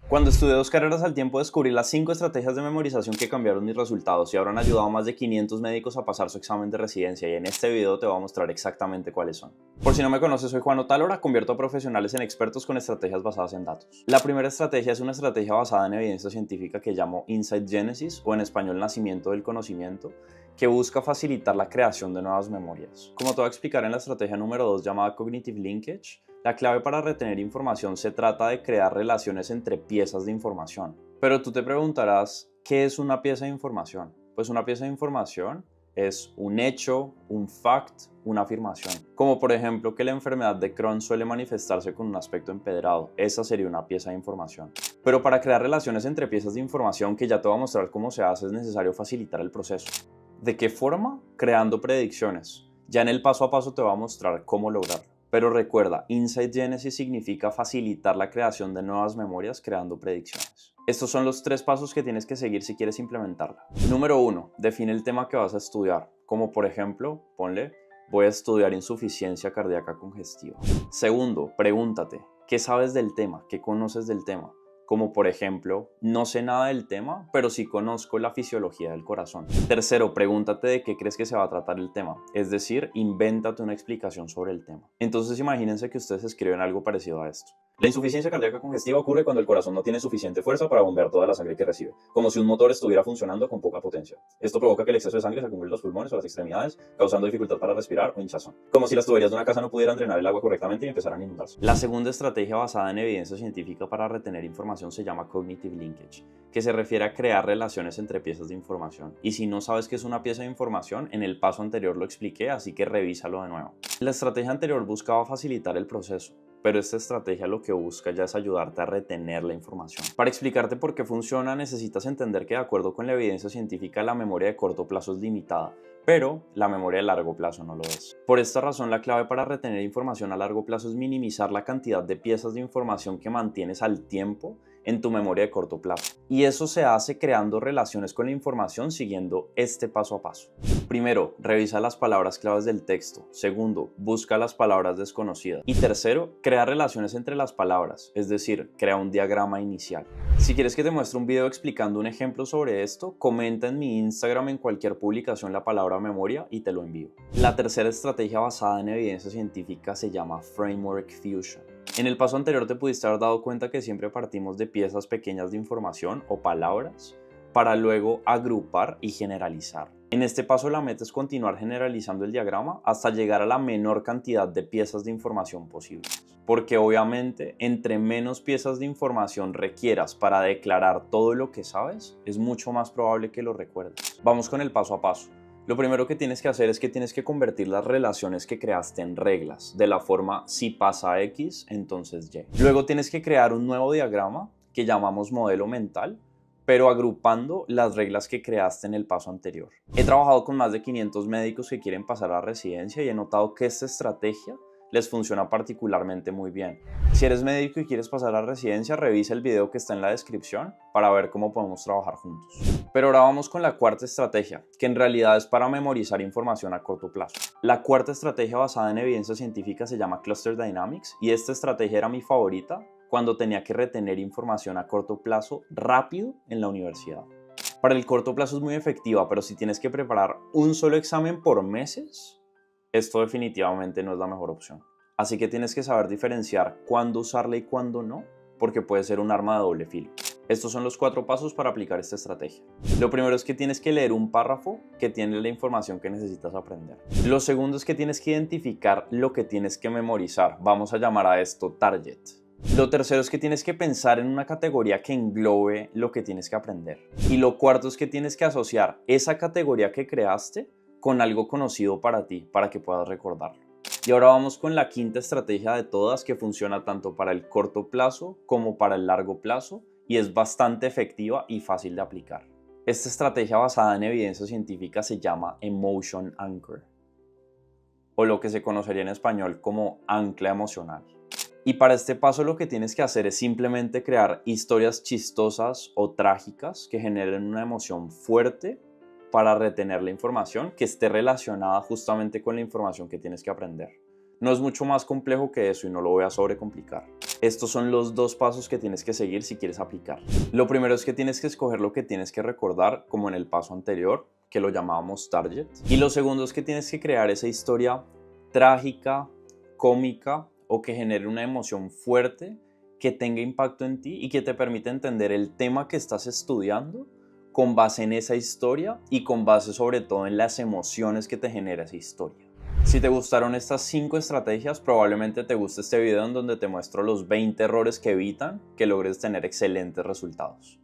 Cuando estudié 2 carreras al tiempo descubrí las 5 estrategias de memorización que cambiaron mis resultados y ahora han ayudado a más de 500 médicos a pasar su examen de residencia, y en este video te voy a mostrar exactamente cuáles son. Por si no me conoces, soy Juan Otálora, convierto a profesionales en expertos con estrategias basadas en datos. La primera estrategia es una estrategia basada en evidencia científica que llamo Insight Genesis, o en español nacimiento del conocimiento, que busca facilitar la creación de nuevas memorias. Como te voy a explicar en la estrategia número 2 llamada Cognitive Linkage, la clave para retener información se trata de crear relaciones entre piezas de información. Pero tú te preguntarás, ¿qué es una pieza de información? Pues una pieza de información es un hecho, un fact, una afirmación. Como por ejemplo que la enfermedad de Crohn suele manifestarse con un aspecto empedrado. Esa sería una pieza de información. Pero para crear relaciones entre piezas de información, que ya te voy a mostrar cómo se hace, es necesario facilitar el proceso. ¿De qué forma? Creando predicciones. Ya en el paso a paso te voy a mostrar cómo lograrlo. Pero recuerda, Insight Genesis significa facilitar la creación de nuevas memorias creando predicciones. Estos son los 3 pasos que tienes que seguir si quieres implementarla. Número 1. Define el tema que vas a estudiar. Como por ejemplo, ponle, voy a estudiar insuficiencia cardíaca congestiva. Segundo, pregúntate, ¿qué sabes del tema? ¿Qué conoces del tema? Como por ejemplo, no sé nada del tema, pero sí conozco la fisiología del corazón. Tercero, pregúntate de qué crees que se va a tratar el tema, es decir, invéntate una explicación sobre el tema. Entonces imagínense que ustedes escriben algo parecido a esto. La insuficiencia cardíaca congestiva ocurre cuando el corazón no tiene suficiente fuerza para bombear toda la sangre que recibe, como si un motor estuviera funcionando con poca potencia. Esto provoca que el exceso de sangre se acumule en los pulmones o las extremidades, causando dificultad para respirar o hinchazón, como si las tuberías de una casa no pudieran drenar el agua correctamente y empezaran a inundarse. La segunda estrategia basada en evidencia científica para retener información se llama Cognitive Linkage, que se refiere a crear relaciones entre piezas de información. Y si no sabes qué es una pieza de información, en el paso anterior lo expliqué, así que revísalo de nuevo. La estrategia anterior buscaba facilitar el proceso, pero esta estrategia lo que busca ya es ayudarte a retener la información. Para explicarte por qué funciona, necesitas entender que de acuerdo con la evidencia científica, la memoria de corto plazo es limitada, pero la memoria de largo plazo no lo es. Por esta razón, la clave para retener información a largo plazo es minimizar la cantidad de piezas de información que mantienes al tiempo en tu memoria de corto plazo. Y eso se hace creando relaciones con la información siguiendo este paso a paso. Primero, revisa las palabras claves del texto. Segundo, busca las palabras desconocidas. Y tercero, crea relaciones entre las palabras, es decir, crea un diagrama inicial. Si quieres que te muestre un video explicando un ejemplo sobre esto, comenta en mi Instagram en cualquier publicación la palabra memoria y te lo envío. La tercera estrategia basada en evidencia científica se llama Framework Fusion. En el paso anterior te pudiste haber dado cuenta que siempre partimos de piezas pequeñas de información o palabras para luego agrupar y generalizar. En este paso la meta es continuar generalizando el diagrama hasta llegar a la menor cantidad de piezas de información posible. Porque obviamente entre menos piezas de información requieras para declarar todo lo que sabes, es mucho más probable que lo recuerdes. Vamos con el paso a paso. Lo primero que tienes que hacer es que tienes que convertir las relaciones que creaste en reglas, de la forma si pasa X, entonces Y. Luego tienes que crear un nuevo diagrama que llamamos modelo mental, pero agrupando las reglas que creaste en el paso anterior. He trabajado con más de 500 médicos que quieren pasar a residencia y he notado que esta estrategia les funciona particularmente muy bien. Si eres médico y quieres pasar a residencia, revisa el video que está en la descripción para ver cómo podemos trabajar juntos. Pero ahora vamos con la cuarta estrategia, que en realidad es para memorizar información a corto plazo. La cuarta estrategia basada en evidencia científica se llama Cluster Dynamics, y esta estrategia era mi favorita cuando tenía que retener información a corto plazo rápido en la universidad. Para el corto plazo es muy efectiva, pero si tienes que preparar un solo examen por meses, esto definitivamente no es la mejor opción. Así que tienes que saber diferenciar cuándo usarla y cuándo no, porque puede ser un arma de doble filo. Estos son los 4 pasos para aplicar esta estrategia. Lo primero es que tienes que leer un párrafo que tiene la información que necesitas aprender. Lo segundo es que tienes que identificar lo que tienes que memorizar. Vamos a llamar a esto target. Lo tercero es que tienes que pensar en una categoría que englobe lo que tienes que aprender. Y lo cuarto es que tienes que asociar esa categoría que creaste con algo conocido para ti, para que puedas recordarlo. Y ahora vamos con la quinta estrategia de todas, que funciona tanto para el corto plazo como para el largo plazo y es bastante efectiva y fácil de aplicar. Esta estrategia basada en evidencia científica se llama Emotion Anchor, o lo que se conocería en español como ancla emocional. Y para este paso lo que tienes que hacer es simplemente crear historias chistosas o trágicas que generen una emoción fuerte para retener la información que esté relacionada justamente con la información que tienes que aprender. No es mucho más complejo que eso y no lo voy a sobrecomplicar. Estos son los dos pasos que tienes que seguir si quieres aplicar. Lo primero es que tienes que escoger lo que tienes que recordar, como en el paso anterior, que lo llamábamos target. Y lo segundo es que tienes que crear esa historia trágica, cómica o que genere una emoción fuerte, que tenga impacto en ti y que te permita entender el tema que estás estudiando con base en esa historia y con base sobre todo en las emociones que te genera esa historia. Si te gustaron estas 5 estrategias, probablemente te guste este video en donde te muestro los 20 errores que evitan que logres tener excelentes resultados.